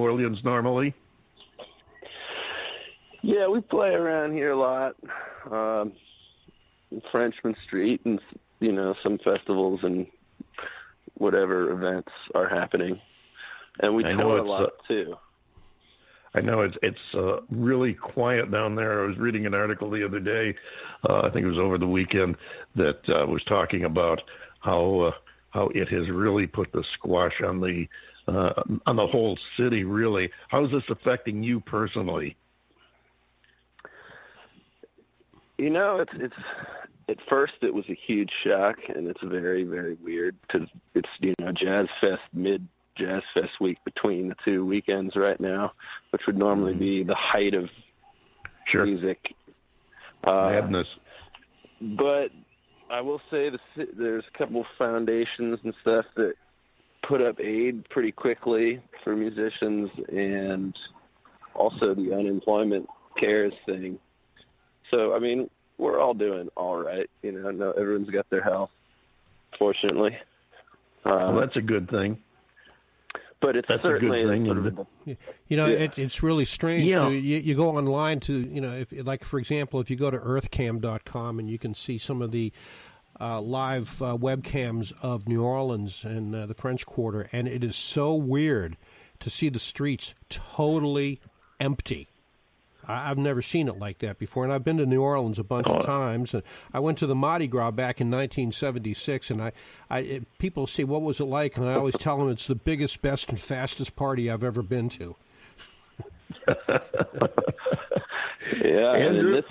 Orleans normally? Yeah, we play around here a lot. Frenchman Street and, some festivals and whatever events are happening. And we tour a lot, too. I know it's really quiet down there. I was reading an article the other day, I think it was over the weekend, that was talking about how it has really put the squash on the whole city, really. How is this affecting you personally? It's at first it was a huge shock, and it's very, very weird because it's, Jazz Fest, mid-Jazz Fest week between the two weekends right now, which would normally be the height of music. Madness. But I will say there's a couple foundations and stuff that put up aid pretty quickly for musicians, and also the unemployment cares thing. So, we're all doing all right. No, everyone's got their health, fortunately. Well, that's a good thing. But it's certainly it's really strange. Yeah. You go online to, for example, if you go to earthcam.com and you can see some of the live webcams of New Orleans and the French Quarter, and it is so weird to see the streets totally empty. I've never seen it like that before, and I've been to New Orleans a bunch of times. I went to the Mardi Gras back in 1976, and people say, what was it like? And I always tell them it's the biggest, best, and fastest party I've ever been to. Yeah, and in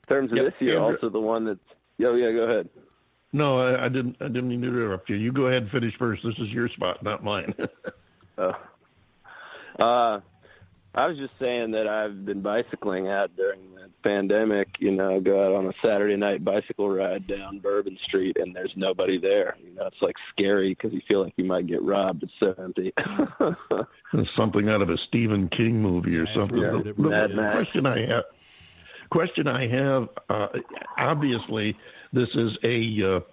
terms of this year, Andrew, also the one that's... Yeah, go ahead. No, I didn't mean to interrupt you. You go ahead and finish first. This is your spot, not mine. I was just saying that I've been bicycling out during the pandemic, go out on a Saturday night bicycle ride down Bourbon Street, and there's nobody there. It's like scary because you feel like you might get robbed. It's so empty. It's something out of a Stephen King movie or something. Yeah, the question I have, obviously, this is a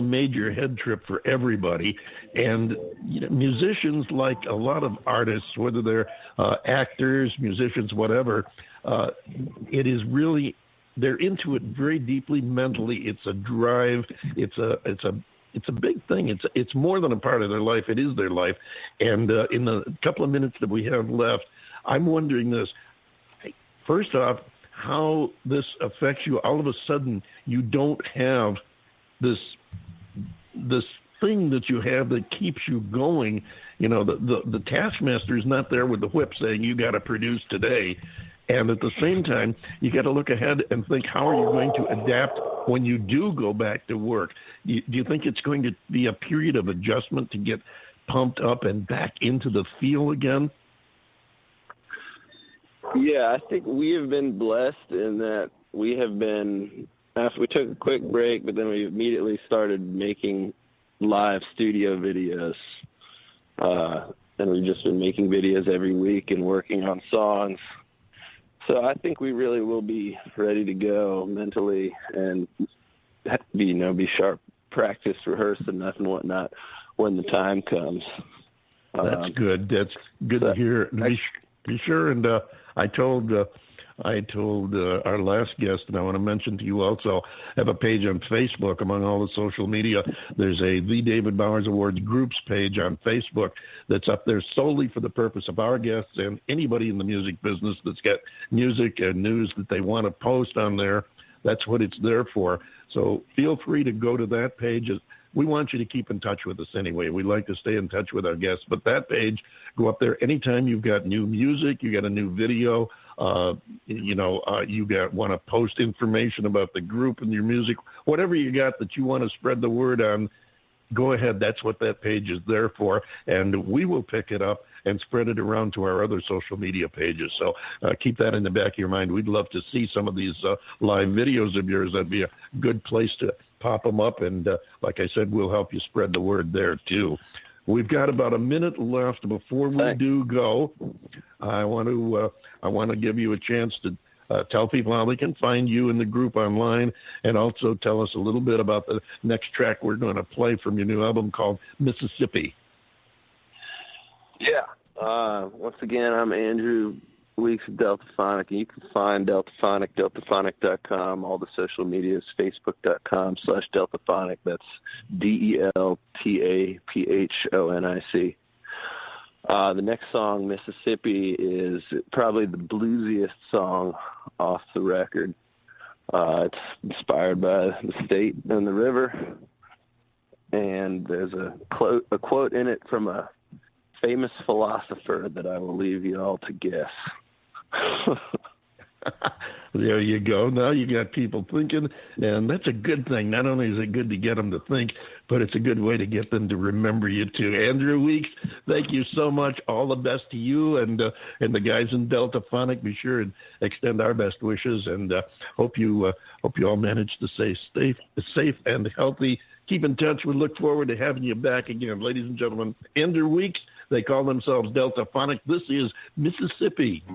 major head trip for everybody, and musicians, like a lot of artists, whether they're actors, musicians, whatever, it is really, they're into it very deeply mentally. It's a drive. It's a big thing. It's more than a part of their life. It is their life. And in the couple of minutes that we have left, I'm wondering this. First off, how this affects you. All of a sudden, you don't have this thing that you have that keeps you going. The taskmaster is not there with the whip saying you got to produce today. And at the same time, you got to look ahead and think, how are you going to adapt when you do go back to work? Do you think it's going to be a period of adjustment to get pumped up and back into the feel again? Yeah, I think we have been blessed in that we have been, after we took a quick break, but then we immediately started making live studio videos. And we've just been making videos every week and working on songs. So I think we really will be ready to go mentally and be sharp, practice, rehearse enough and whatnot when the time comes. That's good. That's good to hear. Be sure. And I told our last guest, and I want to mention to you also, I have a page on Facebook among all the social media. There's a The David Bowers Awards groups page on Facebook that's up there solely for the purpose of our guests and anybody in the music business that's got music and news that they want to post on there. That's what it's there for. So feel free to go to that page. We want you to keep in touch with us anyway. We like to stay in touch with our guests. But that page, go up there anytime you've got new music, you got a new video, you want to post information about the group and your music, whatever you got that you want to spread the word on, go ahead. That's what that page is there for. And we will pick it up and spread it around to our other social media pages. So keep that in the back of your mind. We'd love to see some of these live videos of yours. That'd be a good place to pop them up. And like I said, we'll help you spread the word there too. We've got about a minute left before we do go. I want to give you a chance to tell people how they can find you in the group online, and also tell us a little bit about the next track we're going to play from your new album called Mississippi. Yeah. Once again, I'm Andrew Weeks of Deltaphonic, and you can find Deltaphonic, deltaphonic.com, all the social medias, facebook.com/Deltaphonic. That's DELTAPHONIC. The next song, Mississippi, is probably the bluesiest song off the record. It's inspired by the state and the river, and there's a quote in it from a famous philosopher that I will leave you all to guess. There you go. Now you got people thinking, and that's a good thing. Not only is it good to get them to think, but it's a good way to get them to remember you too. Andrew Weeks, thank you so much. All the best to you and the guys in Deltaphonic. Be sure and extend our best wishes, and hope you all manage to stay safe and healthy. Keep in touch. We look forward to having you back again, ladies and gentlemen. Andrew Weeks. They call themselves Deltaphonic. This is Mississippi.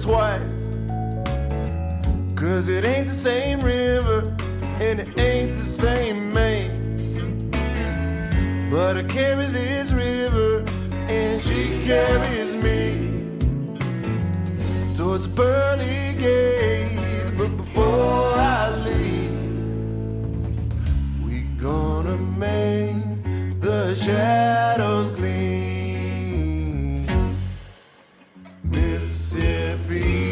twice. 'Cause it ain't the same river and it ain't the same man. But I carry this river carries me towards pearly gates. But before I leave, we gonna make the shadows gleam. Mississippi.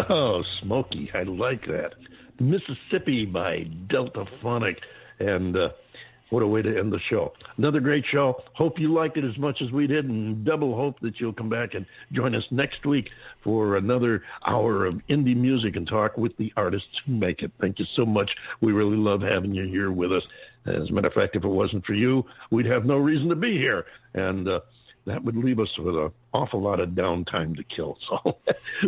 Oh, Smokey, I like that. Mississippi by Deltaphonic. And what a way to end the show. Another great show. Hope you liked it as much as we did, and double hope that you'll come back and join us next week for another hour of indie music and talk with the artists who make it. Thank you so much. We really love having you here with us. As a matter of fact, if it wasn't for you, we'd have no reason to be here. And that would leave us with an awful lot of downtime to kill. So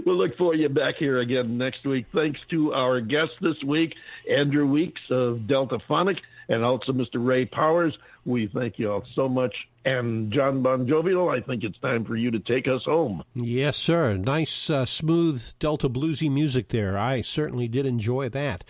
we'll look for you back here again next week. Thanks to our guest this week, Andrew Weeks of Deltaphonic, and also Mr. Ray Powers. We thank you all so much. And John Bon Jovial, I think it's time for you to take us home. Yes, sir. Nice, smooth Delta bluesy music there. I certainly did enjoy that.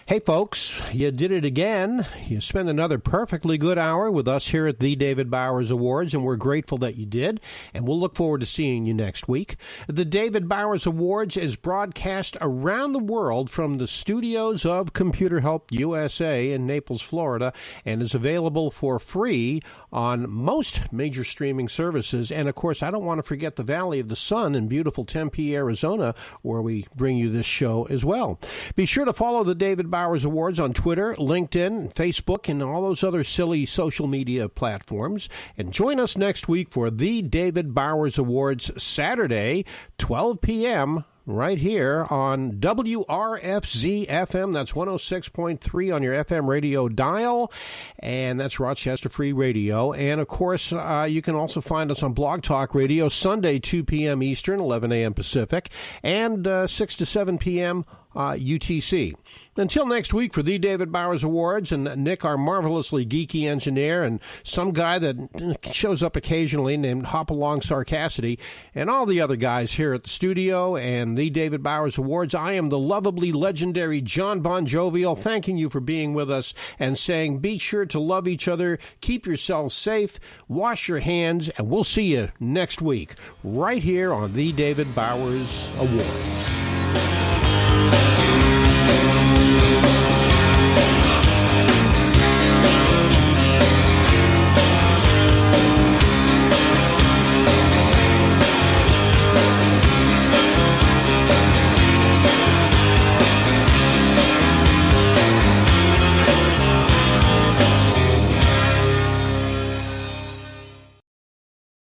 Hey, folks, you did it again. You spent another perfectly good hour with us here at the David Bowers Awards, and we're grateful that you did, and we'll look forward to seeing you next week. The David Bowers Awards is broadcast around the world from the studios of Computer Help USA in Naples, Florida, and is available for free on most major streaming services. And, of course, I don't want to forget the Valley of the Sun in beautiful Tempe, Arizona, where we bring you this show as well. Be sure to follow the David Bowers Awards on Twitter, LinkedIn, Facebook, and all those other silly social media platforms. And join us next week for the David Bowers Awards, Saturday, 12 p.m., right here on WRFZ-FM. That's 106.3 on your FM radio dial, and that's Rochester Free Radio. And, of course, you can also find us on Blog Talk Radio, Sunday, 2 p.m. Eastern, 11 a.m. Pacific, and 6 to 7 p.m. UTC. Until next week for the David Bowers Awards, and Nick, our marvelously geeky engineer, and some guy that shows up occasionally named Hopalong Sarcassity, and all the other guys here at the studio and the David Bowers Awards, I am the lovably legendary John Bon Jovial, thanking you for being with us and saying be sure to love each other, keep yourselves safe, wash your hands, and we'll see you next week right here on the David Bowers Awards.